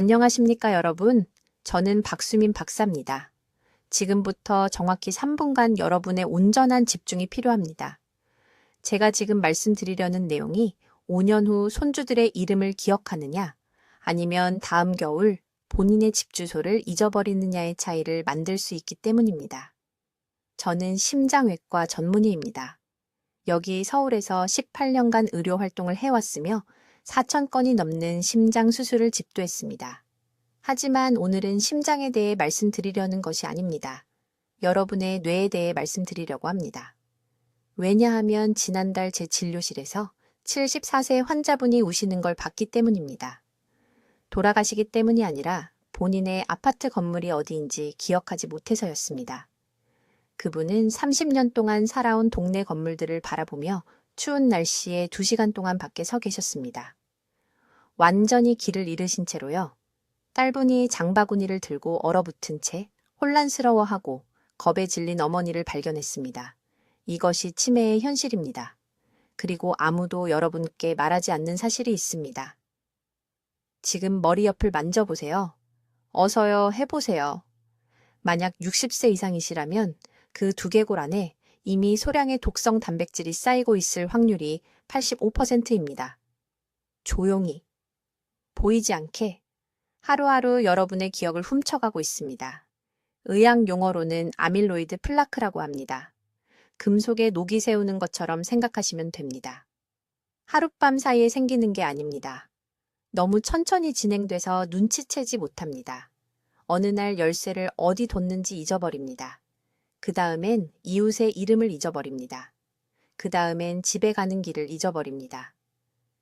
안녕하십니까, 여러분. 저는 박수민 박사입니다. 지금부터 정확히 3분간 여러분의 온전한 집중이 필요합니다. 제가 지금 말씀드리려는 내용이 5년 후 손주들의 이름을 기억하느냐, 아니면 다음 겨울 본인의 집 주소를 잊어버리느냐의 차이를 만들 수 있기 때문입니다. 저는 심장외과 전문의입니다. 여기 서울에서 18년간 의료 활동을 해왔으며 4,000건이 넘는 심장 수술을 집도했습니다. 하지만 오늘은 심장에 대해 말씀드리려는 것이 아닙니다. 여러분의 뇌에 대해 말씀드리려고 합니다. 왜냐하면 지난달 제 진료실에서 74세 환자분이 우시는 걸 봤기 때문입니다. 돌아가시기 때문이 아니라 본인의 아파트 건물이 어디인지 기억하지 못해서였습니다. 그분은 30년 동안 살아온 동네 건물들을 바라보며 추운 날씨에 2시간 동안 밖에 서 계셨습니다. 완전히 길을 잃으신 채로요. 딸분이 장바구니를 들고 얼어붙은 채 혼란스러워하고 겁에 질린 어머니를 발견했습니다. 이것이 치매의 현실입니다. 그리고 아무도 여러분께 말하지 않는 사실이 있습니다. 지금 머리 옆을 만져보세요. 어서요, 해보세요. 만약 60세 이상이시라면 그 두개골 안에 이미 소량의 독성 단백질이 쌓이고 있을 확률이 85%입니다. 조용히, 보이지 않게 하루하루 여러분의 기억을 훔쳐가고 있습니다. 의학 용어로는 아밀로이드 플라크라고 합니다. 금속에 녹이 세우는 것처럼 생각하시면 됩니다. 하룻밤 사이에 생기는 게 아닙니다. 너무 천천히 진행돼서 눈치채지 못합니다. 어느 날 열쇠를 어디 뒀는지 잊어버립니다. 그 다음엔 이웃의 이름을 잊어버립니다. 그 다음엔 집에 가는 길을 잊어버립니다.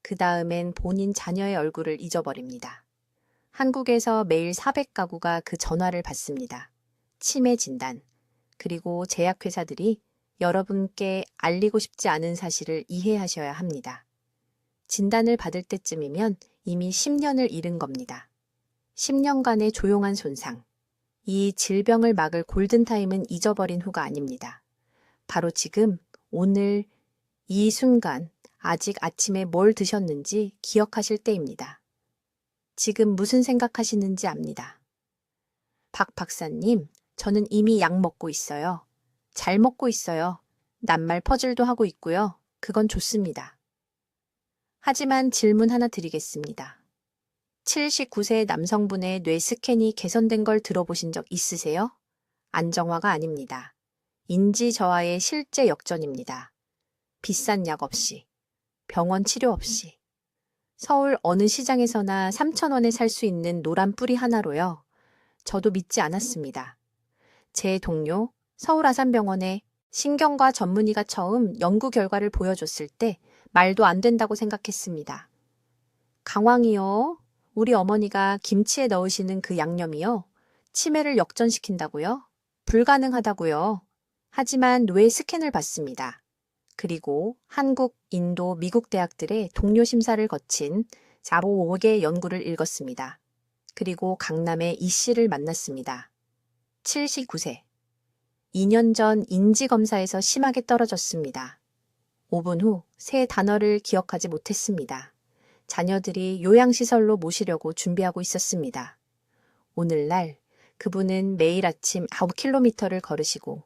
그 다음엔 본인 자녀의 얼굴을 잊어버립니다. 한국에서 매일 400가구가 그 전화를 받습니다. 치매 진단, 그리고 제약회사들이 여러분께 알리고 싶지 않은 사실을 이해하셔야 합니다. 진단을 받을 때쯤이면 이미 10년을 잃은 겁니다. 10년간의 조용한 손상. 이 질병을 막을 골든타임은 잊어버린 후가 아닙니다. 바로 지금, 오늘, 이 순간, 아직 아침에 뭘 드셨는지 기억하실 때입니다. 지금 무슨 생각하시는지 압니다. 박 박사님, 저는 이미 약 먹고 있어요. 잘 먹고 있어요. 낱말 퍼즐도 하고 있고요. 그건 좋습니다. 하지만 질문 하나 드리겠습니다. 79세 남성분의 뇌 스캔이 개선된 걸 들어보신 적 있으세요? 안정화가 아닙니다. 인지 저하의 실제 역전입니다. 비싼 약 없이, 병원 치료 없이, 서울 어느 시장에서나 3,000원에 살 수 있는 노란 뿌리 하나로요. 저도 믿지 않았습니다. 제 동료 서울 아산병원의 신경과 전문의가 처음 연구 결과를 보여줬을 때 말도 안 된다고 생각했습니다. 강황이요? 우리 어머니가 김치에 넣으시는 그 양념이요? 치매를 역전시킨다고요? 불가능하다고요. 하지만 뇌 스캔을 받습니다. 그리고 한국, 인도, 미국 대학들의 동료 심사를 거친 4보5개 연구를 읽었습니다. 그리고 강남의 이 씨를 만났습니다. 79세. 2년 전 인지검사에서 심하게 떨어졌습니다. 5분 후 새 단어를 기억하지 못했습니다. 자녀들이 요양시설로 모시려고 준비하고 있었습니다. 오늘날 그분은 매일 아침 9km를 걸으시고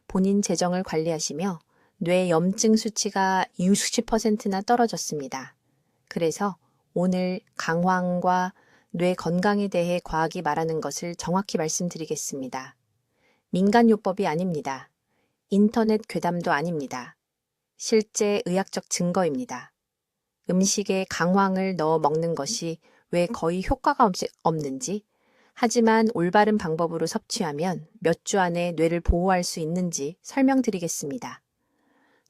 본인 재정을 관리하시며 뇌 염증 수치가 60%나 떨어졌습니다. 그래서 오늘 강황과 뇌 건강에 대해 과학이 말하는 것을 정확히 말씀드리겠습니다. 민간요법이 아닙니다. 인터넷 괴담도 아닙니다. 실제 의학적 증거입니다. 음식에 강황을 넣어 먹는 것이 왜 거의 효과가 없는지, 하지만 올바른 방법으로 섭취하면 몇 주 안에 뇌를 보호할 수 있는지 설명드리겠습니다.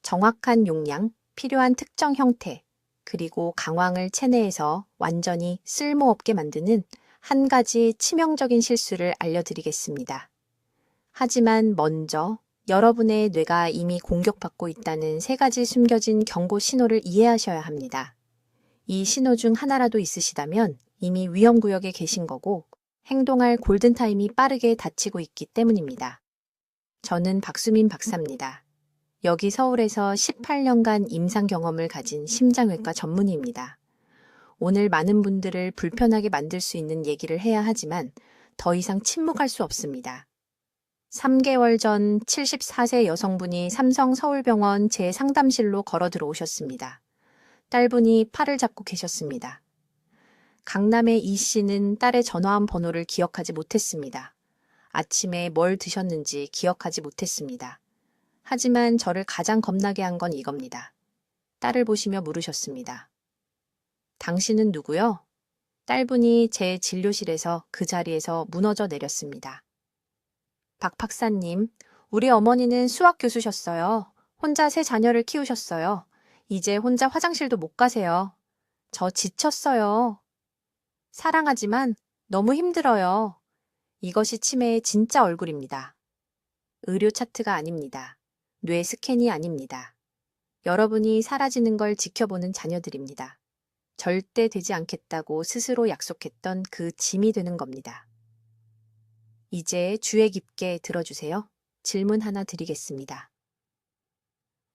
정확한 용량, 필요한 특정 형태, 그리고 강황을 체내에서 완전히 쓸모없게 만드는 한 가지 치명적인 실수를 알려드리겠습니다. 하지만 먼저 여러분의 뇌가 이미 공격받고 있다는 3가지 숨겨진 경고 신호를 이해하셔야 합니다. 이 신호 중 하나라도 있으시다면 이미 위험구역에 계신 거고 행동할 골든타임이 빠르게 닥치고 있기 때문입니다. 저는 박수민 박사입니다. 여기 서울에서 18년간 임상 경험을 가진 심장외과 전문의입니다. 오늘 많은 분들을 불편하게 만들 수 있는 얘기를 해야 하지만 더 이상 침묵할 수 없습니다. 3개월 전 74세 여성분이 삼성 서울병원 제 상담실로 걸어 들어오셨습니다. 딸분이 팔을 잡고 계셨습니다. 강남의 이 씨는 딸의 전화한 번호를 기억하지 못했습니다. 아침에 뭘 드셨는지 기억하지 못했습니다. 하지만 저를 가장 겁나게 한 건 이겁니다. 딸을 보시며 물으셨습니다. 당신은 누구요? 딸분이 제 진료실에서 그 자리에서 무너져 내렸습니다. 박 박사님, 우리 어머니는 수학 교수셨어요. 혼자 3자녀를 키우셨어요. 이제 혼자 화장실도 못 가세요. 저 지쳤어요. 사랑하지만 너무 힘들어요. 이것이 치매의 진짜 얼굴입니다. 의료 차트가 아닙니다. 뇌 스캔이 아닙니다. 여러분이 사라지는 걸 지켜보는 자녀들입니다. 절대 되지 않겠다고 스스로 약속했던 그 짐이 되는 겁니다. 이제 주의 깊게 들어주세요. 질문 하나 드리겠습니다.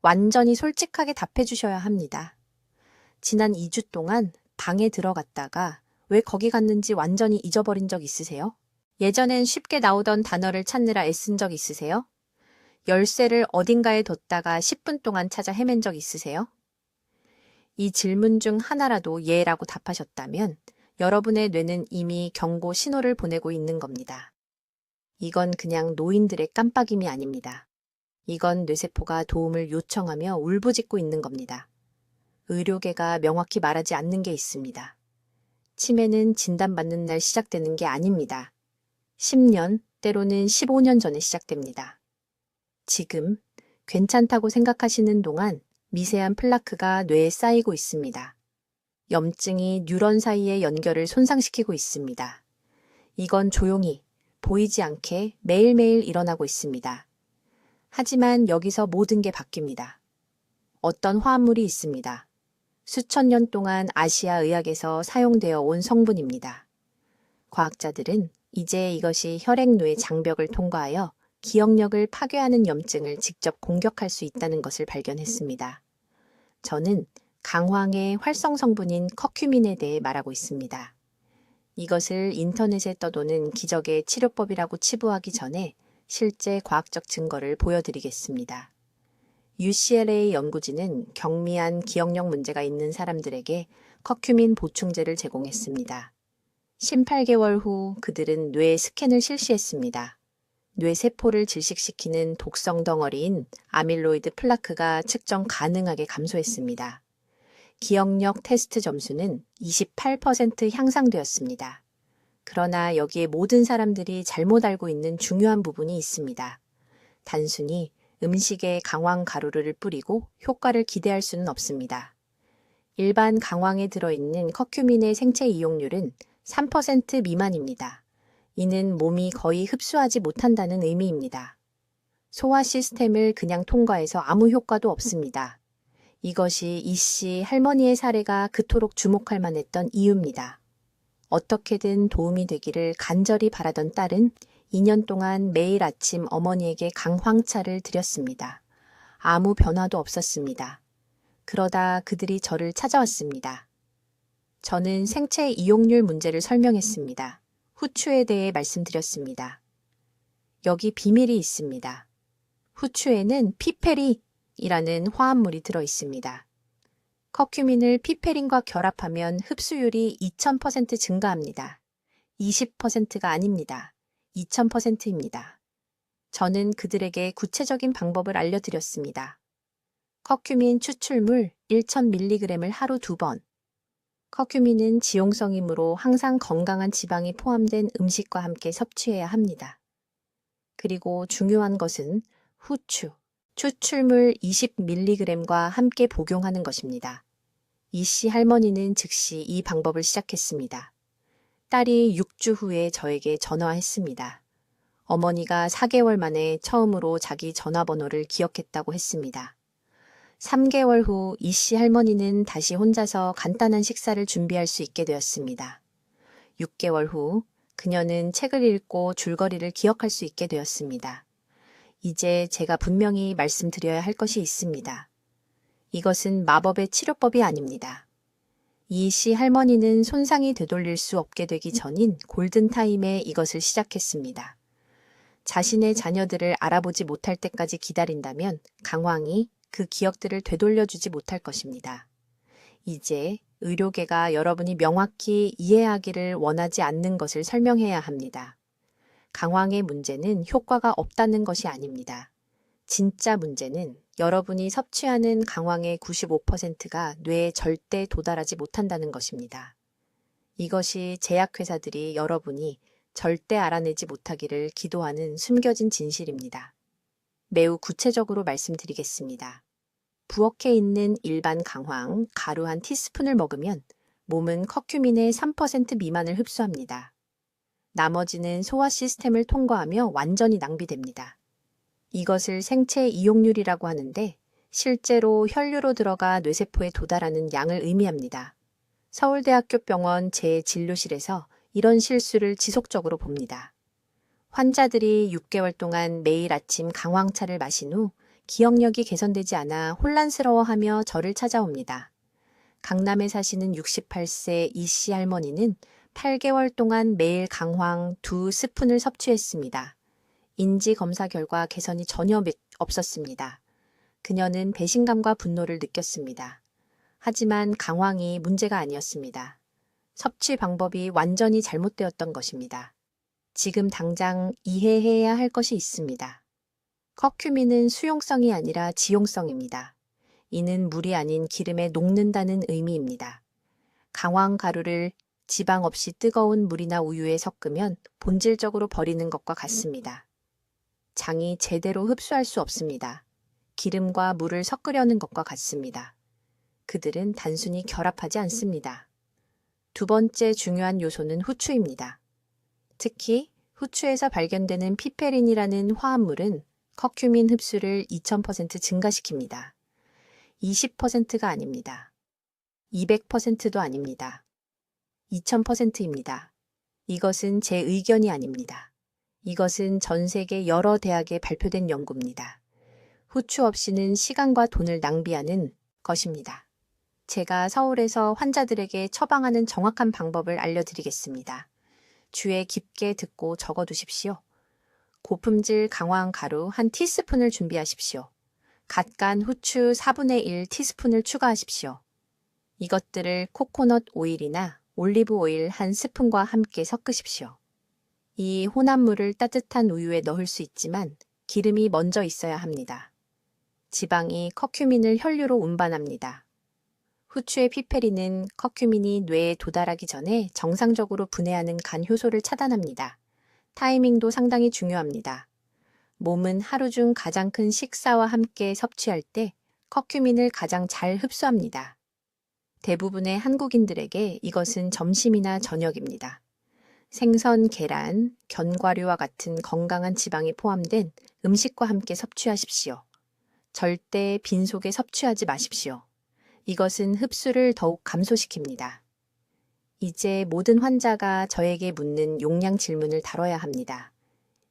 완전히 솔직하게 답해 주셔야 합니다. 지난 2주 동안 방에 들어갔다가 왜 거기 갔는지 완전히 잊어버린 적 있으세요? 예전엔 쉽게 나오던 단어를 찾느라 애쓴 적 있으세요? 열쇠를 어딘가에 뒀다가 10분 동안 찾아 헤맨 적 있으세요? 이 질문 중 하나라도 예라고 답하셨다면 여러분의 뇌는 이미 경고 신호를 보내고 있는 겁니다. 이건 그냥 노인들의 깜빡임이 아닙니다. 이건 뇌세포가 도움을 요청하며 울부짖고 있는 겁니다. 의료계가 명확히 말하지 않는 게 있습니다. 치매는 진단받는 날 시작되는 게 아닙니다. 10년, 때로는 15년 전에 시작됩니다. 지금 괜찮다고 생각하시는 동안 미세한 플라크가 뇌에 쌓이고 있습니다. 염증이 뉴런 사이의 연결을 손상시키고 있습니다. 이건 조용히, 보이지 않게 매일매일 일어나고 있습니다. 하지만 여기서 모든 게 바뀝니다. 어떤 화합물이 있습니다. 수천 년 동안 아시아 의학에서 사용되어 온 성분입니다. 과학자들은 이제 이것이 혈액노의 장벽을 통과하여 기억력을 파괴하는 염증을 직접 공격할 수 있다는 것을 발견했습니다. 저는 강황의 활성 성분인 커큐민에 대해 말하고 있습니다. 이것을 인터넷에 떠도는 기적의 치료법이라고 치부하기 전에 실제 과학적 증거를 보여드리겠습니다. UCLA 연구진은 경미한 기억력 문제가 있는 사람들에게 커큐민 보충제를 제공했습니다. 18개월 후 그들은 뇌 스캔을 실시했습니다. 뇌세포를 질식시키는 독성 덩어리인 아밀로이드 플라크가 측정 가능하게 감소했습니다. 기억력 테스트 점수는 28% 향상되었습니다. 그러나 여기에 모든 사람들이 잘못 알고 있는 중요한 부분이 있습니다. 단순히 음식에 강황 가루를 뿌리고 효과를 기대할 수는 없습니다. 일반 강황에 들어있는 커큐민의 생체 이용률은 3% 미만입니다. 이는 몸이 거의 흡수하지 못한다는 의미입니다. 소화 시스템을 그냥 통과해서 아무 효과도 없습니다. 이것이 이씨 할머니의 사례가 그토록 주목할 만했던 이유입니다. 어떻게든 도움이 되기를 간절히 바라던 딸은 2년 동안 매일 아침 어머니에게 강황차를 드렸습니다. 아무 변화도 없었습니다. 그러다 그들이 저를 찾아왔습니다. 저는 생체 이용률 문제를 설명했습니다. 후추에 대해 말씀드렸습니다. 여기 비밀이 있습니다. 후추에는 피페린이라는 화합물이 들어 있습니다. 커큐민을 피페린과 결합하면 흡수율이 2000% 증가합니다. 20%가 아닙니다. 2000%입니다. 저는 그들에게 구체적인 방법을 알려드렸습니다. 커큐민 추출물 1000mg을 하루 2번. 커큐민은 지용성이므로 항상 건강한 지방이 포함된 음식과 함께 섭취해야 합니다. 그리고 중요한 것은 후추, 추출물 20mg과 함께 복용하는 것입니다. 이씨 할머니는 즉시 이 방법을 시작했습니다. 딸이 6주 후에 저에게 전화했습니다. 어머니가 4개월 만에 처음으로 자기 전화번호를 기억했다고 했습니다. 3개월 후 이씨 할머니는 다시 혼자서 간단한 식사를 준비할 수 있게 되었습니다. 6개월 후 그녀는 책을 읽고 줄거리를 기억할 수 있게 되었습니다. 이제 제가 분명히 말씀드려야 할 것이 있습니다. 이것은 마법의 치료법이 아닙니다. 이 씨 할머니는 손상이 되돌릴 수 없게 되기 전인 골든타임에 이것을 시작했습니다. 자신의 자녀들을 알아보지 못할 때까지 기다린다면 강황이 그 기억들을 되돌려주지 못할 것입니다. 이제 의료계가 여러분이 명확히 이해하기를 원하지 않는 것을 설명해야 합니다. 강황의 문제는 효과가 없다는 것이 아닙니다. 진짜 문제는 여러분이 섭취하는 강황의 95%가 뇌에 절대 도달하지 못한다는 것입니다. 이것이 제약회사들이 여러분이 절대 알아내지 못하기를 기도하는 숨겨진 진실입니다. 매우 구체적으로 말씀드리겠습니다. 부엌에 있는 일반 강황, 가루 한 티스푼을 먹으면 몸은 커큐민의 3% 미만을 흡수합니다. 나머지는 소화 시스템을 통과하며 완전히 낭비됩니다. 이것을 생체 이용률이라고 하는데 실제로 혈류로 들어가 뇌세포에 도달하는 양을 의미합니다. 서울대학교 병원 제 진료실에서 이런 실수를 지속적으로 봅니다. 환자들이 6개월 동안 매일 아침 강황차를 마신 후 기억력이 개선되지 않아 혼란스러워하며 저를 찾아옵니다. 강남에 사시는 68세 이 씨 할머니는 8개월 동안 매일 강황 2스푼을 섭취했습니다. 인지 검사 결과 개선이 전혀 없었습니다. 그녀는 배신감과 분노를 느꼈습니다. 하지만 강황이 문제가 아니었습니다. 섭취 방법이 완전히 잘못되었던 것입니다. 지금 당장 이해해야 할 것이 있습니다. 커큐민은 수용성이 아니라 지용성입니다. 이는 물이 아닌 기름에 녹는다는 의미입니다. 강황 가루를 지방 없이 뜨거운 물이나 우유에 섞으면 본질적으로 버리는 것과 같습니다. 장이 제대로 흡수할 수 없습니다. 기름과 물을 섞으려는 것과 같습니다. 그들은 단순히 결합하지 않습니다. 두 번째 중요한 요소는 후추입니다. 특히 후추에서 발견되는 피페린이라는 화합물은 커큐민 흡수를 2000% 증가시킵니다. 20%가 아닙니다. 200%도 아닙니다. 2000%입니다. 이것은 제 의견이 아닙니다. 이것은 전 세계 여러 대학에 발표된 연구입니다. 후추 없이는 시간과 돈을 낭비하는 것입니다. 제가 서울에서 환자들에게 처방하는 정확한 방법을 알려드리겠습니다. 주에 깊게 듣고 적어두십시오. 고품질 강황 가루 한 티스푼을 준비하십시오. 갓 간 후추 4분의 1 티스푼을 추가하십시오. 이것들을 코코넛 오일이나 올리브 오일 한 스푼과 함께 섞으십시오. 이 혼합물을 따뜻한 우유에 넣을 수 있지만 기름이 먼저 있어야 합니다. 지방이 커큐민을 혈류로 운반합니다. 후추의 피페린은 커큐민이 뇌에 도달하기 전에 정상적으로 분해하는 간 효소를 차단합니다. 타이밍도 상당히 중요합니다. 몸은 하루 중 가장 큰 식사와 함께 섭취할 때 커큐민을 가장 잘 흡수합니다. 대부분의 한국인들에게 이것은 점심이나 저녁입니다. 생선, 계란, 견과류와 같은 건강한 지방이 포함된 음식과 함께 섭취하십시오. 절대 빈속에 섭취하지 마십시오. 이것은 흡수를 더욱 감소시킵니다. 이제 모든 환자가 저에게 묻는 용량 질문을 다뤄야 합니다.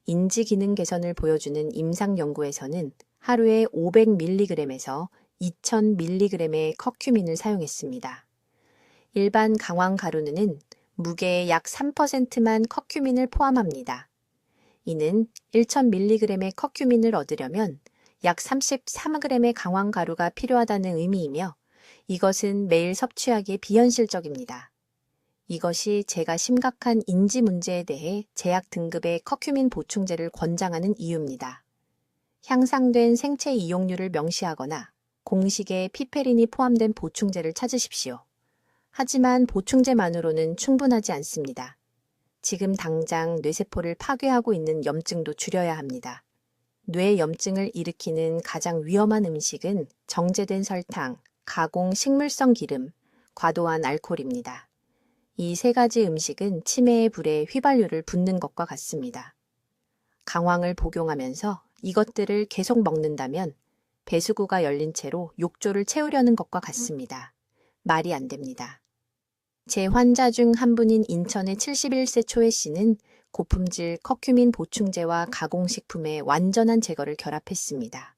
인지 기능 개선을 보여주는 임상 연구에서는 하루에 500mg에서 2000mg의 커큐민을 사용했습니다. 일반 강황 가루는 무게의 약 3%만 커큐민을 포함합니다. 이는 1000mg의 커큐민을 얻으려면 약 33g의 강황 가루가 필요하다는 의미이며 이것은 매일 섭취하기에 비현실적입니다. 이것이 제가 심각한 인지 문제에 대해 제약 등급의 커큐민 보충제를 권장하는 이유입니다. 향상된 생체 이용률을 명시하거나 공식에 피페린이 포함된 보충제를 찾으십시오. 하지만 보충제만으로는 충분하지 않습니다. 지금 당장 뇌세포를 파괴하고 있는 염증도 줄여야 합니다. 뇌 염증을 일으키는 가장 위험한 음식은 정제된 설탕, 가공 식물성 기름, 과도한 알코올입니다. 이 세 가지 음식은 치매의 불에 휘발유를 붓는 것과 같습니다. 강황을 복용하면서 이것들을 계속 먹는다면 배수구가 열린 채로 욕조를 채우려는 것과 같습니다. 말이 안 됩니다. 제 환자 중 한 분인 인천의 71세 초혜 씨는 고품질 커큐민 보충제와 가공식품의 완전한 제거를 결합했습니다.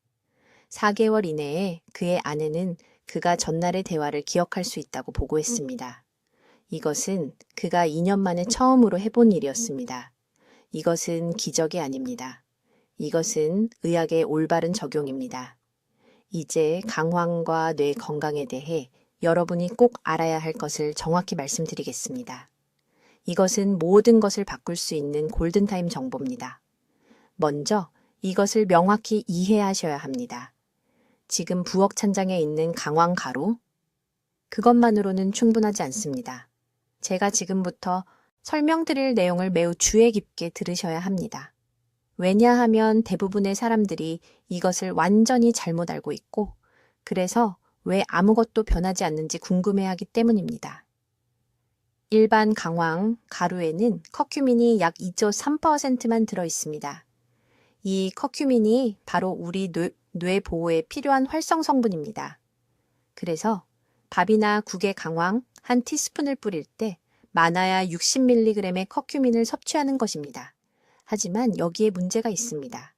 4개월 이내에 그의 아내는 그가 전날의 대화를 기억할 수 있다고 보고했습니다. 이것은 그가 2년 만에 처음으로 해본 일이었습니다. 이것은 기적이 아닙니다. 이것은 의학의 올바른 적용입니다. 이제 강황과 뇌 건강에 대해 여러분이 꼭 알아야 할 것을 정확히 말씀드리겠습니다. 이것은 모든 것을 바꿀 수 있는 골든타임 정보입니다. 먼저 이것을 명확히 이해하셔야 합니다. 지금 부엌 찬장에 있는 강황 가루? 그것만으로는 충분하지 않습니다. 제가 지금부터 설명드릴 내용을 매우 주의 깊게 들으셔야 합니다. 왜냐하면 대부분의 사람들이 이것을 완전히 잘못 알고 있고, 그래서 왜 아무것도 변하지 않는지 궁금해하기 때문입니다. 일반 강황 가루에는 커큐민이 약 2.3%만 들어 있습니다. 이 커큐민이 바로 우리 뇌 보호에 필요한 활성 성분입니다. 그래서 밥이나 국에 강황 한 티스푼을 뿌릴 때 많아야 60mg의 커큐민을 섭취하는 것입니다. 하지만 여기에 문제가 있습니다.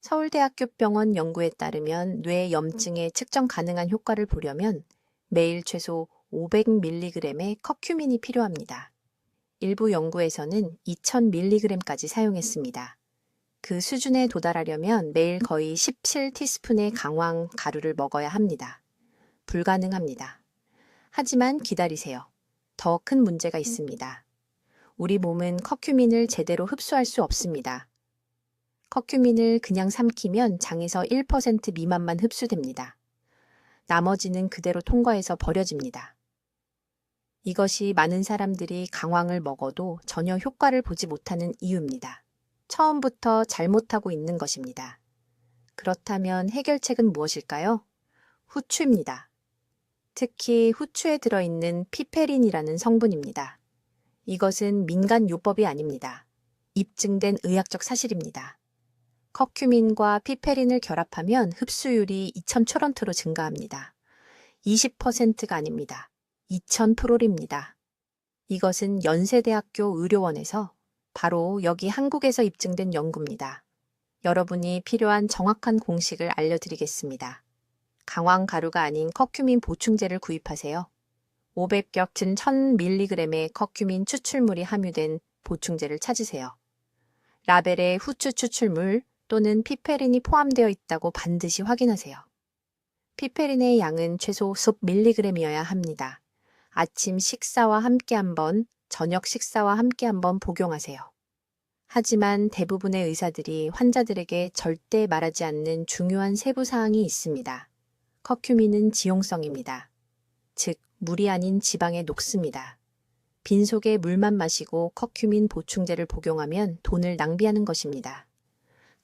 서울대학교 병원 연구에 따르면 뇌 염증에 측정 가능한 효과를 보려면 매일 최소 500mg의 커큐민이 필요합니다. 일부 연구에서는 2000mg까지 사용했습니다. 그 수준에 도달하려면 매일 거의 17티스푼의 강황 가루를 먹어야 합니다. 불가능합니다. 하지만 기다리세요. 더 큰 문제가 있습니다. 우리 몸은 커큐민을 제대로 흡수할 수 없습니다. 커큐민을 그냥 삼키면 장에서 1% 미만만 흡수됩니다. 나머지는 그대로 통과해서 버려집니다. 이것이 많은 사람들이 강황을 먹어도 전혀 효과를 보지 못하는 이유입니다. 처음부터 잘못하고 있는 것입니다. 그렇다면 해결책은 무엇일까요? 후추입니다. 특히 후추에 들어있는 피페린이라는 성분입니다. 이것은 민간요법이 아닙니다. 입증된 의학적 사실입니다. 커큐민과 피페린을 결합하면 흡수율이 2000%로 증가합니다. 20%가 아닙니다. 2000%입니다. 이것은 연세대학교 의료원에서 바로 여기 한국에서 입증된 연구입니다. 여러분이 필요한 정확한 공식을 알려드리겠습니다. 강황 가루가 아닌 커큐민 보충제를 구입하세요. 500격진 1000mg의 커큐민 추출물이 함유된 보충제를 찾으세요. 라벨에 후추 추출물 또는 피페린이 포함되어 있다고 반드시 확인하세요. 피페린의 양은 최소 10mg이어야 합니다. 아침 식사와 함께 한번, 저녁 식사와 함께 한번 복용하세요. 하지만 대부분의 의사들이 환자들에게 절대 말하지 않는 중요한 세부 사항이 있습니다. 커큐민은 지용성입니다. 즉, 물이 아닌 지방에 녹습니다. 빈속에 물만 마시고 커큐민 보충제를 복용하면 돈을 낭비하는 것입니다.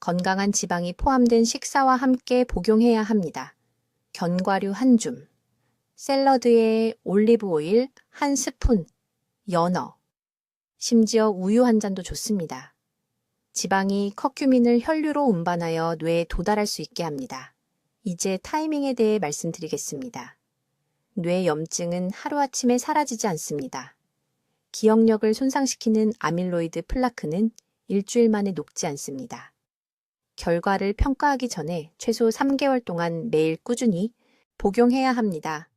건강한 지방이 포함된 식사와 함께 복용해야 합니다. 견과류 한 줌, 샐러드에 올리브 오일 한 스푼, 연어, 심지어 우유 한 잔도 좋습니다. 지방이 커큐민을 혈류로 운반하여 뇌에 도달할 수 있게 합니다. 이제 타이밍에 대해 말씀드리겠습니다. 뇌 염증은 하루아침에 사라지지 않습니다. 기억력을 손상시키는 아밀로이드 플라크는 일주일 만에 녹지 않습니다. 결과를 평가하기 전에 최소 3개월 동안 매일 꾸준히 복용해야 합니다.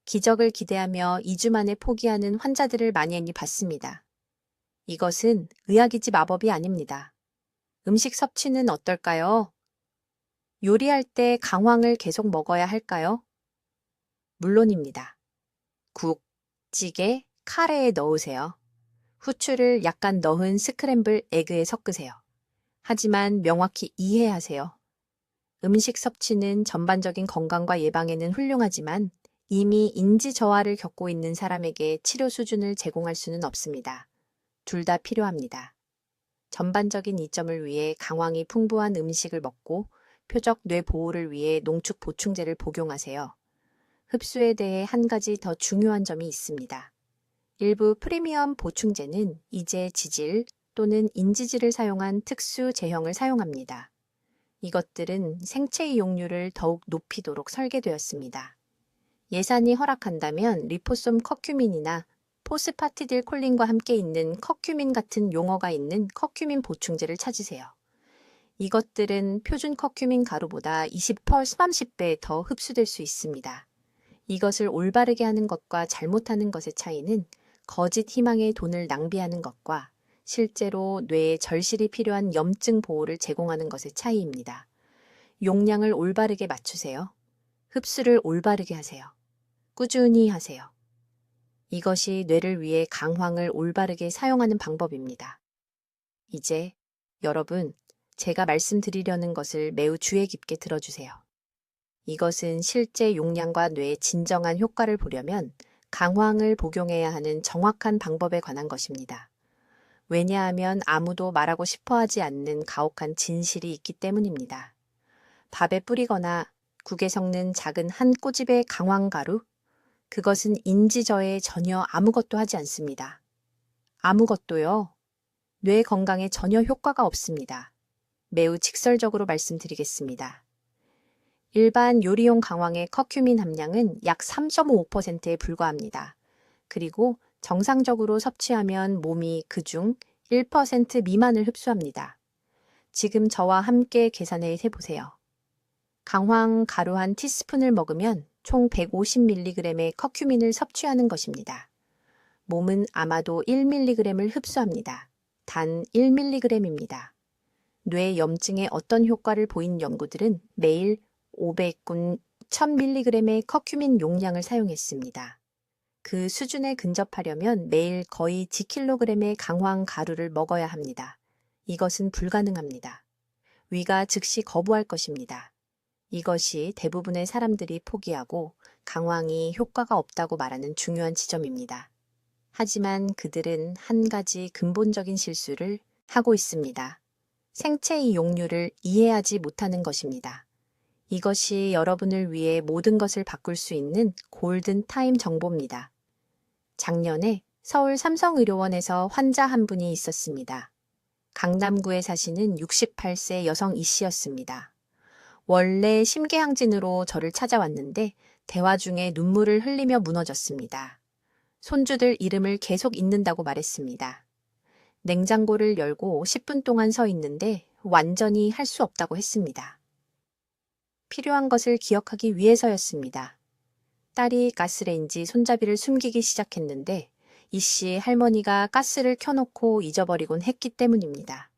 기적을 기대하며 2주 만에 포기하는 환자들을 많이 봤습니다. 이것은 의학이지 마법이 아닙니다. 음식 섭취는 어떨까요? 요리할 때 강황을 계속 먹어야 할까요? 물론입니다. 국, 찌개, 카레에 넣으세요. 후추를 약간 넣은 스크램블 에그에 섞으세요. 하지만 명확히 이해하세요. 음식 섭취는 전반적인 건강과 예방에는 훌륭하지만 이미 인지 저하를 겪고 있는 사람에게 치료 수준을 제공할 수는 없습니다. 둘 다 필요합니다. 전반적인 이점을 위해 강황이 풍부한 음식을 먹고 표적 뇌 보호를 위해 농축 보충제를 복용하세요. 흡수에 대해 한 가지 더 중요한 점이 있습니다. 일부 프리미엄 보충제는 이제 지질 또는 인지질을 사용한 특수 제형을 사용합니다. 이것들은 생체 이용률을 더욱 높이도록 설계되었습니다. 예산이 허락한다면 리포솜 커큐민이나 포스파티딜 콜린과 함께 있는 커큐민 같은 용어가 있는 커큐민 보충제를 찾으세요. 이것들은 표준 커큐민 가루보다 20-30배 더 흡수될 수 있습니다. 이것을 올바르게 하는 것과 잘못하는 것의 차이는 거짓 희망에 돈을 낭비하는 것과 실제로 뇌에 절실히 필요한 염증 보호를 제공하는 것의 차이입니다. 용량을 올바르게 맞추세요. 흡수를 올바르게 하세요. 꾸준히 하세요. 이것이 뇌를 위해 강황을 올바르게 사용하는 방법입니다. 이제 여러분, 제가 말씀드리려는 것을 매우 주의 깊게 들어주세요. 이것은 실제 용량과 뇌의 진정한 효과를 보려면 강황을 복용해야 하는 정확한 방법에 관한 것입니다. 왜냐하면 아무도 말하고 싶어 하지 않는 가혹한 진실이 있기 때문입니다. 밥에 뿌리거나 국에 섞는 작은 한 꼬집의 강황가루? 그것은 인지저에 전혀 아무것도 하지 않습니다. 아무것도요. 뇌 건강에 전혀 효과가 없습니다. 매우 직설적으로 말씀드리겠습니다. 일반 요리용 강황의 커큐민 함량은 약 3.5%에 불과합니다. 그리고 정상적으로 섭취하면 몸이 그중 1% 미만을 흡수합니다. 지금 저와 함께 계산해 해보세요. 강황 가루 한 티스푼을 먹으면 총 150mg의 커큐민을 섭취하는 것입니다. 몸은 아마도 1mg을 흡수합니다. 단 1mg입니다. 뇌 염증에 어떤 효과를 보인 연구들은 매일 500군 1000mg의 커큐민 용량을 사용했습니다. 그 수준에 근접하려면 매일 거의 10kg의 강황 가루를 먹어야 합니다. 이것은 불가능합니다. 위가 즉시 거부할 것입니다. 이것이 대부분의 사람들이 포기하고 강황이 효과가 없다고 말하는 중요한 지점입니다. 하지만 그들은 한 가지 근본적인 실수를 하고 있습니다. 생체의 용류를 이해하지 못하는 것입니다. 이것이 여러분을 위해 모든 것을 바꿀 수 있는 골든 타임 정보입니다. 작년에 서울 삼성의료원에서 환자 한 분이 있었습니다. 강남구에 사시는 68세 여성 이 씨였습니다. 원래 심계항진으로 저를 찾아왔는데 대화 중에 눈물을 흘리며 무너졌습니다. 손주들 이름을 계속 읽는다고 말했습니다. 냉장고를 열고 10분 동안 서 있는데 완전히 할 수 없다고 했습니다. 필요한 것을 기억하기 위해서였습니다. 딸이 가스레인지 손잡이를 숨기기 시작했는데 이 씨 할머니가 가스를 켜놓고 잊어버리곤 했기 때문입니다.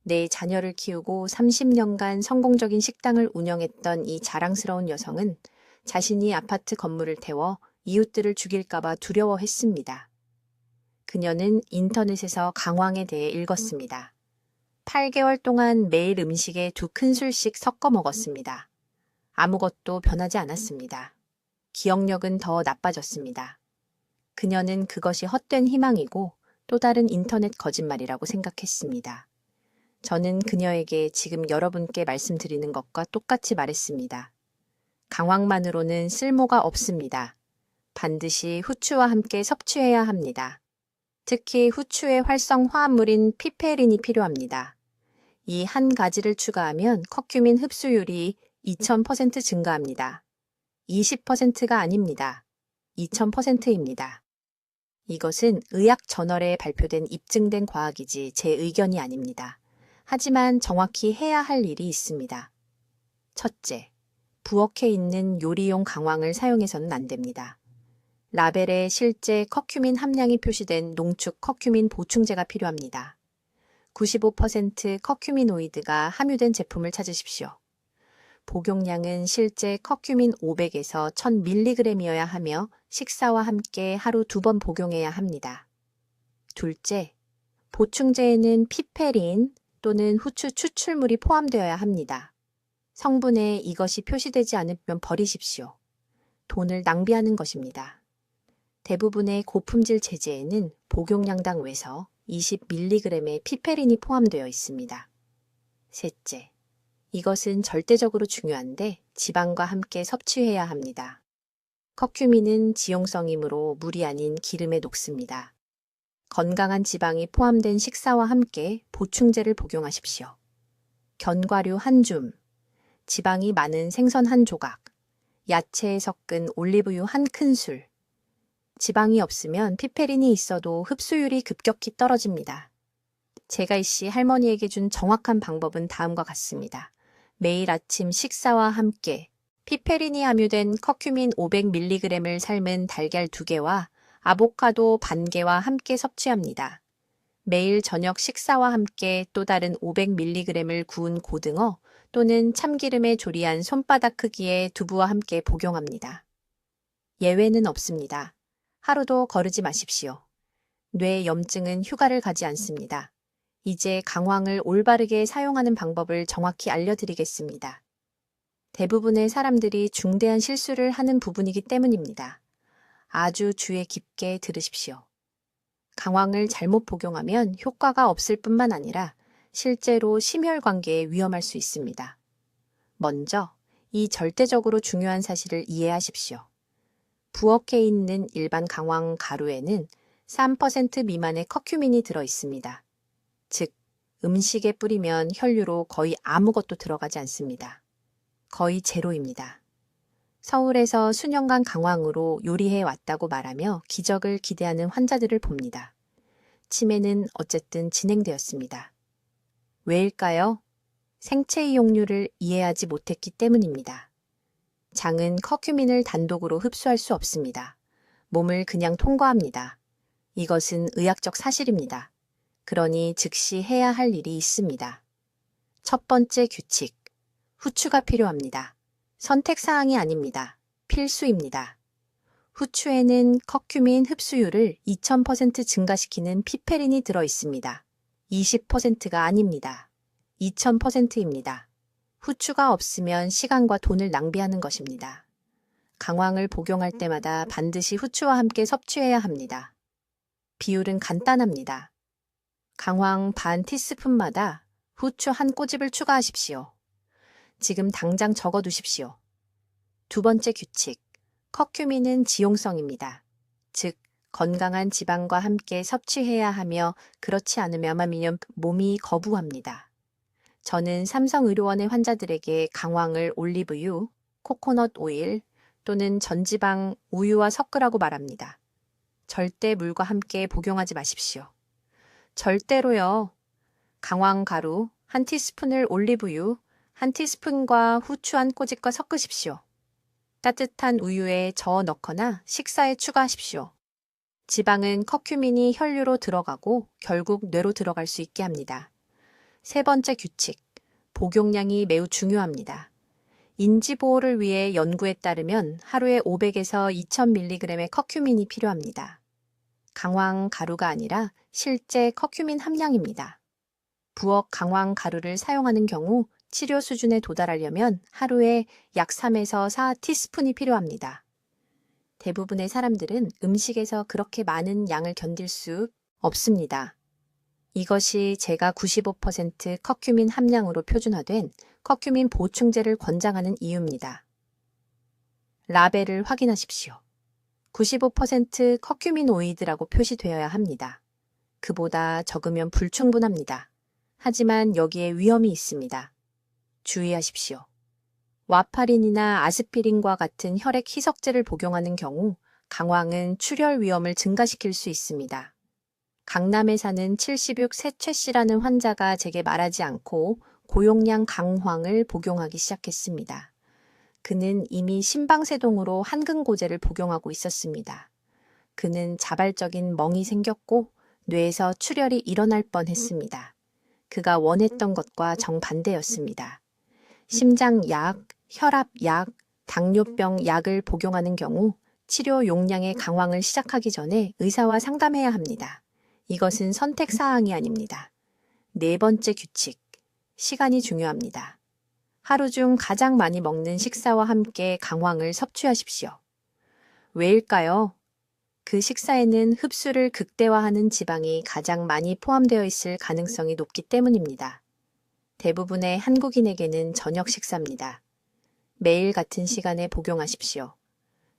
내 자녀를 키우고 30년간 성공적인 식당을 운영했던 이 자랑스러운 여성은 자신이 아파트 건물을 태워 이웃들을 죽일까봐 두려워했습니다. 그녀는 인터넷에서 강황에 대해 읽었습니다. 8개월 동안 매일 음식에 2큰술씩 섞어 먹었습니다. 아무것도 변하지 않았습니다. 기억력은 더 나빠졌습니다. 그녀는 그것이 헛된 희망이고 또 다른 인터넷 거짓말이라고 생각했습니다. 저는 그녀에게 지금 여러분께 말씀드리는 것과 똑같이 말했습니다. 강황만으로는 쓸모가 없습니다. 반드시 후추와 함께 섭취해야 합니다. 특히 후추의 활성 화합물인 피페린이 필요합니다. 이 한 가지를 추가하면 커큐민 흡수율이 2000% 증가합니다. 20%가 아닙니다. 2000%입니다. 이것은 의학 저널에 발표된 입증된 과학이지 제 의견이 아닙니다. 하지만 정확히 해야 할 일이 있습니다. 첫째, 부엌에 있는 요리용 강황을 사용해서는 안 됩니다. 라벨에 실제 커큐민 함량이 표시된 농축 커큐민 보충제가 필요합니다. 95% 커큐미노이드가 함유된 제품을 찾으십시오. 복용량은 실제 커큐민 500에서 1000mg이어야 하며 식사와 함께 하루 2번 복용해야 합니다. 둘째, 보충제에는 피페린 또는 후추 추출물이 포함되어야 합니다. 성분에 이것이 표시되지 않으면 버리십시오. 돈을 낭비하는 것입니다. 대부분의 고품질 제제에는 복용량당 외서 20mg의 피페린이 포함되어 있습니다. 셋째, 이것은 절대적으로 중요한데 지방과 함께 섭취해야 합니다. 커큐민은 지용성이므로 물이 아닌 기름에 녹습니다. 건강한 지방이 포함된 식사와 함께 보충제를 복용하십시오. 견과류 한 줌, 지방이 많은 생선 한 조각, 야채에 섞은 올리브유 한 큰술. 지방이 없으면 피페린이 있어도 흡수율이 급격히 떨어집니다. 제가 이 씨 할머니에게 준 정확한 방법은 다음과 같습니다. 매일 아침 식사와 함께 피페린이 함유된 커큐민 500mg을 삶은 달걀 2개와 아보카도 반 개와 함께 섭취합니다. 매일 저녁 식사와 함께 또 다른 500mg을 구운 고등어 또는 참기름에 조리한 손바닥 크기의 두부와 함께 복용합니다. 예외는 없습니다. 하루도 거르지 마십시오. 뇌 염증은 휴가를 가지 않습니다. 이제 강황을 올바르게 사용하는 방법을 정확히 알려드리겠습니다. 대부분의 사람들이 중대한 실수를 하는 부분이기 때문입니다. 아주 주의 깊게 들으십시오. 강황을 잘못 복용하면 효과가 없을 뿐만 아니라 실제로 심혈관계에 위험할 수 있습니다. 먼저 이 절대적으로 중요한 사실을 이해하십시오. 부엌에 있는 일반 강황 가루에는 3% 미만의 커큐민이 들어 있습니다. 즉, 음식에 뿌리면 혈류로 거의 아무것도 들어가지 않습니다. 거의 제로입니다. 서울에서 수년간 강황으로 요리해 왔다고 말하며 기적을 기대하는 환자들을 봅니다. 치매는 어쨌든 진행되었습니다. 왜일까요? 생체 이용률을 이해하지 못했기 때문입니다. 장은 커큐민을 단독으로 흡수할 수 없습니다. 몸을 그냥 통과합니다. 이것은 의학적 사실입니다. 그러니 즉시 해야 할 일이 있습니다. 첫 번째 규칙. 후추가 필요합니다. 선택사항이 아닙니다. 필수입니다. 후추에는 커큐민 흡수율을 2000% 증가시키는 피페린이 들어 있습니다. 20%가 아닙니다. 2000%입니다. 후추가 없으면 시간과 돈을 낭비하는 것입니다. 강황을 복용할 때마다 반드시 후추와 함께 섭취해야 합니다. 비율은 간단합니다. 강황 반 티스푼마다 후추 한 꼬집을 추가하십시오. 지금 당장 적어두십시오. 두 번째 규칙. 커큐민은 지용성입니다. 즉, 건강한 지방과 함께 섭취해야 하며 그렇지 않으면 몸이 거부합니다. 저는 삼성의료원의 환자들에게 강황을 올리브유, 코코넛 오일 또는 전지방 우유와 섞으라고 말합니다. 절대 물과 함께 복용하지 마십시오. 절대로요. 강황 가루 1티스푼을 올리브유 1티스푼과 후추 한 꼬집과 섞으십시오. 따뜻한 우유에 저어 넣거나 식사에 추가하십시오. 지방은 커큐민이 혈류로 들어가고 결국 뇌로 들어갈 수 있게 합니다. 세 번째 규칙. 복용량이 매우 중요합니다. 인지보호를 위해 연구에 따르면 하루에 500에서 2000mg의 커큐민이 필요합니다. 강황 가루가 아니라 실제 커큐민 함량입니다. 부엌 강황 가루를 사용하는 경우 치료 수준에 도달하려면 하루에 약 3에서 4티스푼이 필요합니다. 대부분의 사람들은 음식에서 그렇게 많은 양을 견딜 수 없습니다. 이것이 제가 95% 커큐민 함량으로 표준화된 커큐민 보충제를 권장하는 이유입니다. 라벨을 확인하십시오. 95% 커큐미노이드라고 표시되어야 합니다. 그보다 적으면 불충분합니다. 하지만 여기에 위험이 있습니다. 주의하십시오. 와파린이나 아스피린과 같은 혈액 희석제를 복용하는 경우 강황은 출혈 위험을 증가시킬 수 있습니다. 강남에 사는 76세 최 씨라는 환자가 제게 말하지 않고 고용량 강황을 복용하기 시작했습니다. 그는 이미 심방세동으로 한근고제를 복용하고 있었습니다. 그는 자발적인 멍이 생겼고 뇌에서 출혈이 일어날 뻔했습니다. 그가 원했던 것과 정반대였습니다. 심장약, 혈압약, 당뇨병 약을 복용하는 경우 치료 용량의 강황을 시작하기 전에 의사와 상담해야 합니다. 이것은 선택사항이 아닙니다. 네 번째 규칙. 시간이 중요합니다. 하루 중 가장 많이 먹는 식사와 함께 강황을 섭취하십시오. 왜일까요? 그 식사에는 흡수를 극대화하는 지방이 가장 많이 포함되어 있을 가능성이 높기 때문입니다. 대부분의 한국인에게는 저녁 식사입니다. 매일 같은 시간에 복용하십시오.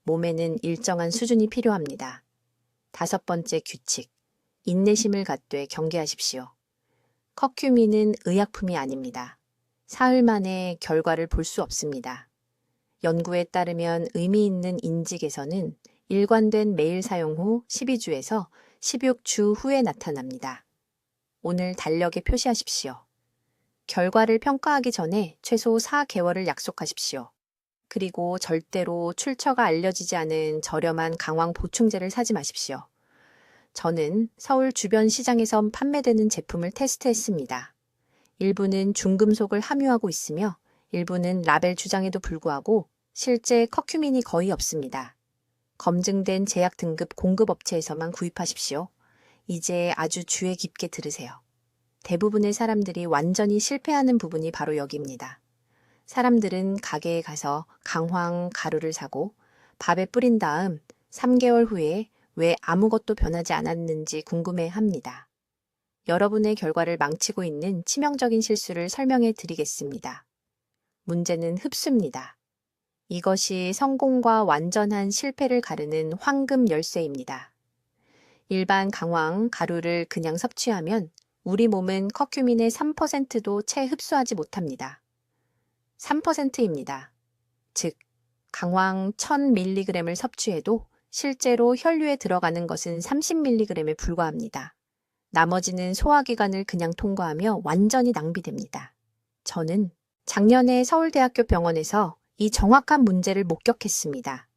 몸에는 일정한 수준이 필요합니다. 다섯 번째 규칙. 인내심을 갖되 경계하십시오. 커큐민은 의약품이 아닙니다. 사흘 만에 결과를 볼 수 없습니다. 연구에 따르면 의미 있는 인지 개선은 일관된 매일 사용 후 12주에서 16주 후에 나타납니다. 오늘 달력에 표시하십시오. 결과를 평가하기 전에 최소 4개월을 약속하십시오. 그리고 절대로 출처가 알려지지 않은 저렴한 강황 보충제를 사지 마십시오. 저는 서울 주변 시장에서 판매되는 제품을 테스트했습니다. 일부는 중금속을 함유하고 있으며 일부는 라벨 주장에도 불구하고 실제 커큐민이 거의 없습니다. 검증된 제약 등급 공급업체에서만 구입하십시오. 이제 아주 주의 깊게 들으세요. 대부분의 사람들이 완전히 실패하는 부분이 바로 여기입니다. 사람들은 가게에 가서 강황 가루를 사고 밥에 뿌린 다음 3개월 후에 왜 아무것도 변하지 않았는지 궁금해 합니다. 여러분의 결과를 망치고 있는 치명적인 실수를 설명해 드리겠습니다. 문제는 흡수입니다. 이것이 성공과 완전한 실패를 가르는 황금 열쇠입니다. 일반 강황 가루를 그냥 섭취하면 우리 몸은 커큐민의 3%도 채 흡수하지 못합니다. 3%입니다. 즉, 강황 1000mg을 섭취해도 실제로 혈류에 들어가는 것은 30mg에 불과합니다. 나머지는 소화기관을 그냥 통과하며 완전히 낭비됩니다. 저는 작년에 서울대학교 병원에서 이 정확한 문제를 목격했습니다.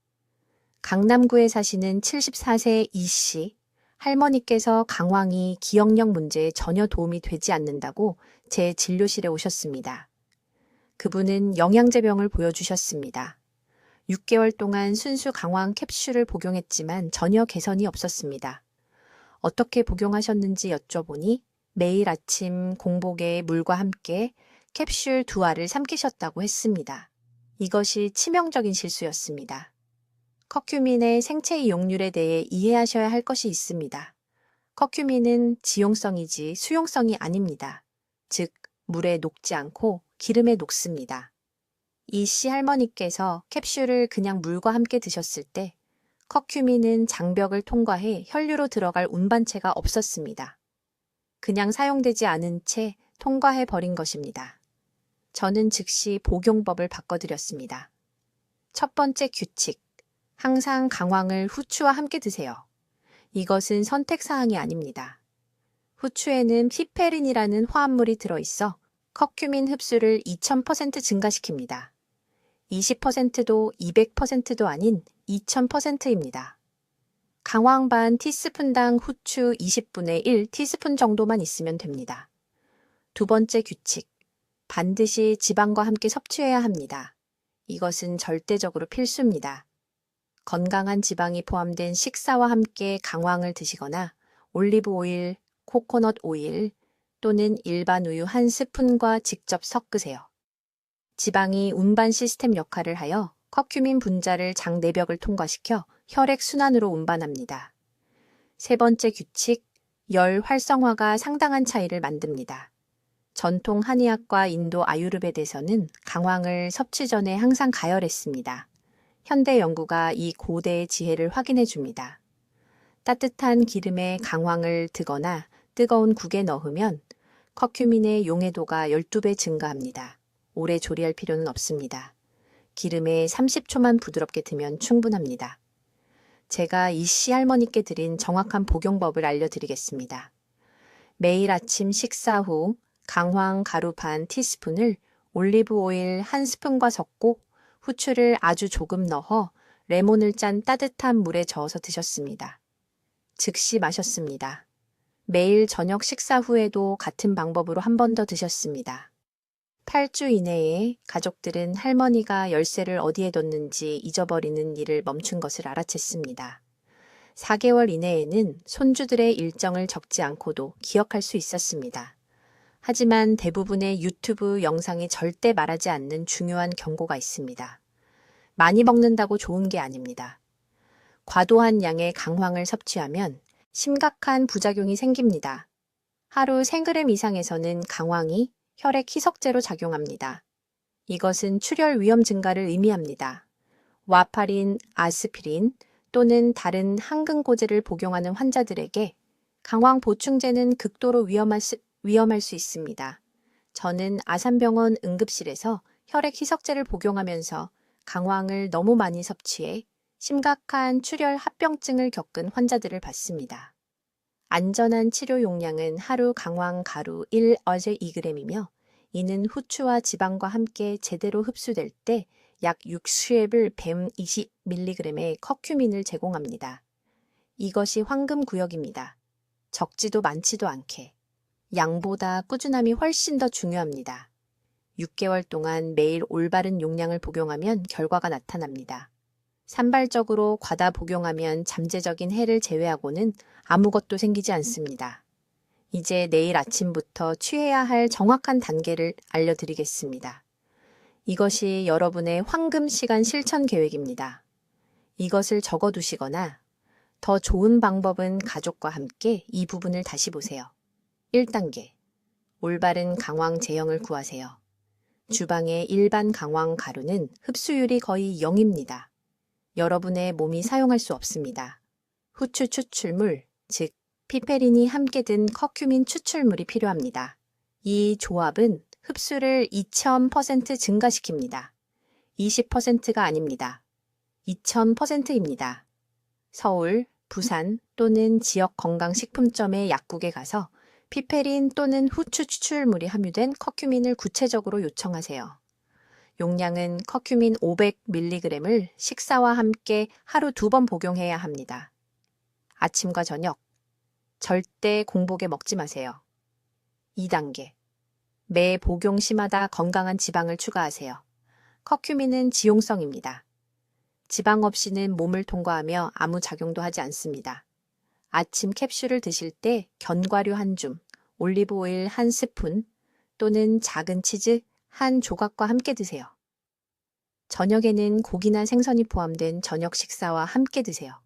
강남구에 사시는 74세 이 씨, 할머니께서 강황이 기억력 문제에 전혀 도움이 되지 않는다고 제 진료실에 오셨습니다. 그분은 영양제병을 보여주셨습니다. 6개월 동안 순수 강황 캡슐을 복용했지만 전혀 개선이 없었습니다. 어떻게 복용하셨는지 여쭤보니 매일 아침 공복에 물과 함께 캡슐 2알을 삼키셨다고 했습니다. 이것이 치명적인 실수였습니다. 커큐민의 생체 이용률에 대해 이해하셔야 할 것이 있습니다. 커큐민은 지용성이지 수용성이 아닙니다. 즉, 물에 녹지 않고 기름에 녹습니다. 이 씨 할머니께서 캡슐을 그냥 물과 함께 드셨을 때 커큐민은 장벽을 통과해 혈류로 들어갈 운반체가 없었습니다. 그냥 사용되지 않은 채 통과해 버린 것입니다. 저는 즉시 복용법을 바꿔드렸습니다. 첫 번째 규칙, 항상 강황을 후추와 함께 드세요. 이것은 선택사항이 아닙니다. 후추에는 피페린이라는 화합물이 들어있어 커큐민 흡수를 2000% 증가시킵니다. 20%도 200%도 아닌 2000%입니다. 강황 반 티스푼당 후추 20분의 1 티스푼 정도만 있으면 됩니다. 두 번째 규칙, 반드시 지방과 함께 섭취해야 합니다. 이것은 절대적으로 필수입니다. 건강한 지방이 포함된 식사와 함께 강황을 드시거나 올리브 오일, 코코넛 오일 또는 일반 우유 1스푼과 직접 섞으세요. 지방이 운반 시스템 역할을 하여 커큐민 분자를 장 내벽을 통과시켜 혈액 순환으로 운반합니다. 세 번째 규칙, 열 활성화가 상당한 차이를 만듭니다. 전통 한의학과 인도 아유르베드에서는 강황을 섭취 전에 항상 가열했습니다. 현대 연구가 이 고대의 지혜를 확인해 줍니다. 따뜻한 기름에 강황을 드거나 뜨거운 국에 넣으면 커큐민의 용해도가 12배 증가합니다. 오래 조리할 필요는 없습니다. 기름에 30초만 부드럽게 드면 충분합니다. 제가 이 씨 할머니께 드린 정확한 복용법을 알려드리겠습니다. 매일 아침 식사 후 강황 가루 반 티스푼을 올리브 오일 1스푼과 섞고 후추를 아주 조금 넣어 레몬을 짠 따뜻한 물에 저어서 드셨습니다. 즉시 마셨습니다. 매일 저녁 식사 후에도 같은 방법으로 한 번 더 드셨습니다. 8주 이내에 가족들은 할머니가 열쇠를 어디에 뒀는지 잊어버리는 일을 멈춘 것을 알아챘습니다. 4개월 이내에는 손주들의 일정을 적지 않고도 기억할 수 있었습니다. 하지만 대부분의 유튜브 영상이 절대 말하지 않는 중요한 경고가 있습니다. 많이 먹는다고 좋은 게 아닙니다. 과도한 양의 강황을 섭취하면 심각한 부작용이 생깁니다. 하루 3g 이상에서는 강황이 혈액 희석제로 작용합니다. 이것은 출혈 위험 증가를 의미합니다. 와파린, 아스피린 또는 다른 항근고제를 복용하는 환자들에게 강황 보충제는 극도로 위험할 수 있습니다. 저는 아산병원 응급실에서 혈액 희석제를 복용하면서 강황을 너무 많이 섭취해 심각한 출혈 합병증을 겪은 환자들을 봤습니다. 안전한 치료 용량은 하루 강황 가루 1어제 2g이며 이는 후추와 지방과 함께 제대로 흡수될 때 약 60을 120mg의 커큐민을 제공합니다. 이것이 황금 구역입니다. 적지도 많지도 않게. 양보다 꾸준함이 훨씬 더 중요합니다. 6개월 동안 매일 올바른 용량을 복용하면 결과가 나타납니다. 산발적으로 과다 복용하면 잠재적인 해를 제외하고는 아무것도 생기지 않습니다. 이제 내일 아침부터 취해야 할 정확한 단계를 알려드리겠습니다. 이것이 여러분의 황금 시간 실천 계획입니다. 이것을 적어두시거나 더 좋은 방법은 가족과 함께 이 부분을 다시 보세요. 1단계. 올바른 강황 제형을 구하세요. 주방의 일반 강황 가루는 흡수율이 거의 0입니다. 여러분의 몸이 사용할 수 없습니다. 후추 추출물, 즉 피페린이 함께 든 커큐민 추출물이 필요합니다. 이 조합은 흡수를 2000% 증가시킵니다. 20%가 아닙니다. 2000%입니다. 서울, 부산 또는 지역 건강식품점의 약국에 가서 피페린 또는 후추 추출물이 함유된 커큐민을 구체적으로 요청하세요. 용량은 커큐민 500mg을 식사와 함께 하루 2번 복용해야 합니다. 아침과 저녁. 절대 공복에 먹지 마세요. 2단계. 매 복용 시마다 건강한 지방을 추가하세요. 커큐민은 지용성입니다. 지방 없이는 몸을 통과하며 아무 작용도 하지 않습니다. 아침 캡슐을 드실 때 견과류 한 줌, 올리브 오일 한 스푼 또는 작은 치즈 한 조각과 함께 드세요. 저녁에는 고기나 생선이 포함된 저녁 식사와 함께 드세요.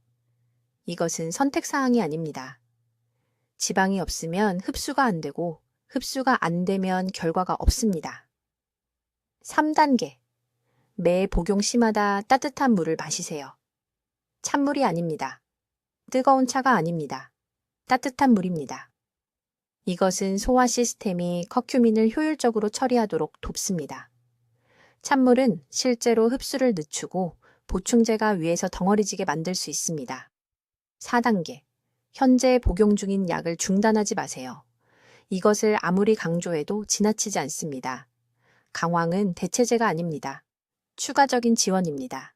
이것은 선택사항이 아닙니다. 지방이 없으면 흡수가 안 되고 흡수가 안 되면 결과가 없습니다. 3단계. 매 복용 시마다 따뜻한 물을 마시세요. 찬물이 아닙니다. 뜨거운 차가 아닙니다. 따뜻한 물입니다. 이것은 소화 시스템이 커큐민을 효율적으로 처리하도록 돕습니다. 찬물은 실제로 흡수를 늦추고 보충제가 위에서 덩어리지게 만들 수 있습니다. 4단계. 현재 복용 중인 약을 중단하지 마세요. 이것을 아무리 강조해도 지나치지 않습니다. 강황은 대체제가 아닙니다. 추가적인 지원입니다.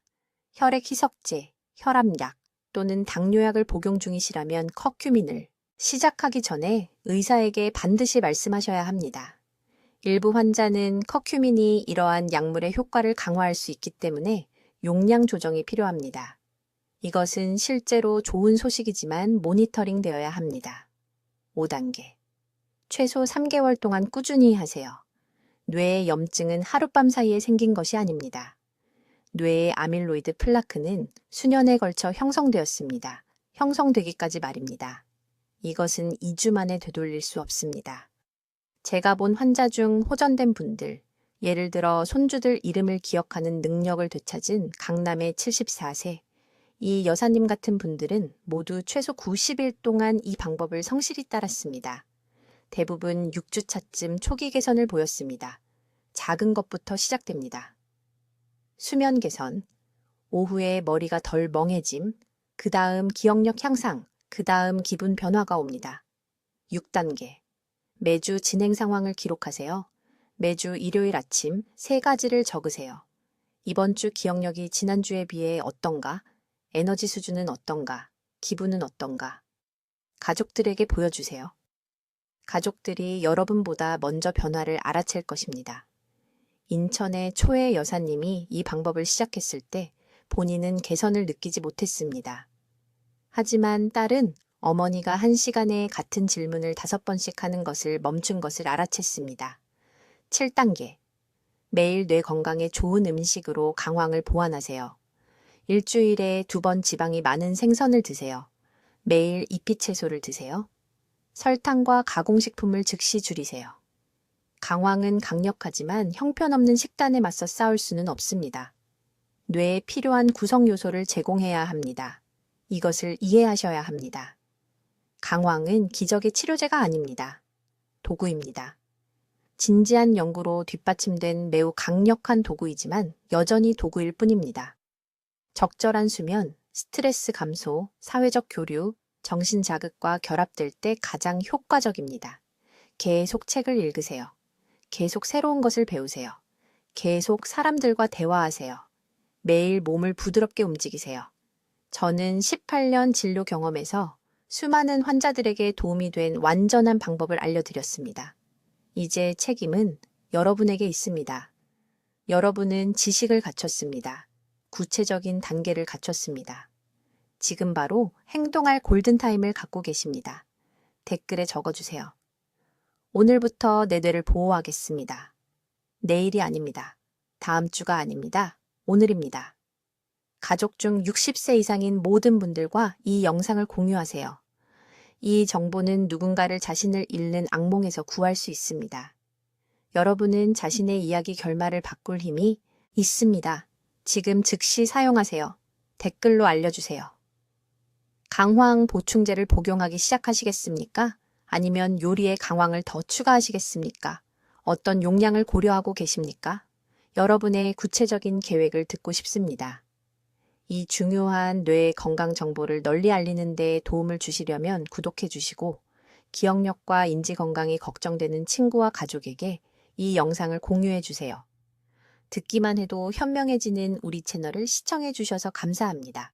혈액 희석제, 혈압약 또는 당뇨약을 복용 중이시라면 커큐민을 시작하기 전에 의사에게 반드시 말씀하셔야 합니다. 일부 환자는 커큐민이 이러한 약물의 효과를 강화할 수 있기 때문에 용량 조정이 필요합니다. 이것은 실제로 좋은 소식이지만 모니터링 되어야 합니다. 5단계. 최소 3개월 동안 꾸준히 하세요. 뇌의 염증은 하룻밤 사이에 생긴 것이 아닙니다. 뇌의 아밀로이드 플라크는 수년에 걸쳐 형성되었습니다. 형성되기까지 말입니다. 이것은 2주 만에 되돌릴 수 없습니다. 제가 본 환자 중 호전된 분들, 예를 들어 손주들 이름을 기억하는 능력을 되찾은 강남의 74세, 이 여사님 같은 분들은 모두 최소 90일 동안 이 방법을 성실히 따랐습니다. 대부분 6주차쯤 초기 개선을 보였습니다. 작은 것부터 시작됩니다. 수면 개선, 오후에 머리가 덜 멍해짐, 그 다음 기억력 향상, 그 다음 기분 변화가 옵니다. 6단계. 매주 진행 상황을 기록하세요. 매주 일요일 아침 3가지를 적으세요. 이번 주 기억력이 지난주에 비해 어떤가? 에너지 수준은 어떤가? 기분은 어떤가? 가족들에게 보여주세요. 가족들이 여러분보다 먼저 변화를 알아챌 것입니다. 인천의 초의 여사님이 이 방법을 시작했을 때 본인은 개선을 느끼지 못했습니다. 하지만 딸은 어머니가 1시간에 같은 질문을 5번씩 하는 것을 멈춘 것을 알아챘습니다. 7단계. 매일 뇌 건강에 좋은 음식으로 강황을 보완하세요. 일주일에 2번 지방이 많은 생선을 드세요. 매일 잎이채소를 드세요. 설탕과 가공식품을 즉시 줄이세요. 강황은 강력하지만 형편없는 식단에 맞서 싸울 수는 없습니다. 뇌에 필요한 구성 요소를 제공해야 합니다. 이것을 이해하셔야 합니다. 강황은 기적의 치료제가 아닙니다. 도구입니다. 진지한 연구로 뒷받침된 매우 강력한 도구이지만 여전히 도구일 뿐입니다. 적절한 수면, 스트레스 감소, 사회적 교류, 정신 자극과 결합될 때 가장 효과적입니다. 계속 책을 읽으세요. 계속 새로운 것을 배우세요. 계속 사람들과 대화하세요. 매일 몸을 부드럽게 움직이세요. 저는 18년 진료 경험에서 수많은 환자들에게 도움이 된 완전한 방법을 알려드렸습니다. 이제 책임은 여러분에게 있습니다. 여러분은 지식을 갖췄습니다. 구체적인 단계를 갖췄습니다. 지금 바로 행동할 골든타임을 갖고 계십니다. 댓글에 적어주세요. 오늘부터 내 뇌를 보호하겠습니다. 내일이 아닙니다. 다음 주가 아닙니다. 오늘입니다. 가족 중 60세 이상인 모든 분들과 이 영상을 공유하세요. 이 정보는 누군가를 자신을 잃는 악몽에서 구할 수 있습니다. 여러분은 자신의 이야기 결말을 바꿀 힘이 있습니다. 지금 즉시 사용하세요. 댓글로 알려주세요. 강황 보충제를 복용하기 시작하시겠습니까? 아니면 요리에 강황을 더 추가하시겠습니까? 어떤 용량을 고려하고 계십니까? 여러분의 구체적인 계획을 듣고 싶습니다. 이 중요한 뇌 건강 정보를 널리 알리는 데 도움을 주시려면 구독해 주시고 기억력과 인지 건강이 걱정되는 친구와 가족에게 이 영상을 공유해 주세요. 듣기만 해도 현명해지는 우리 채널을 시청해 주셔서 감사합니다.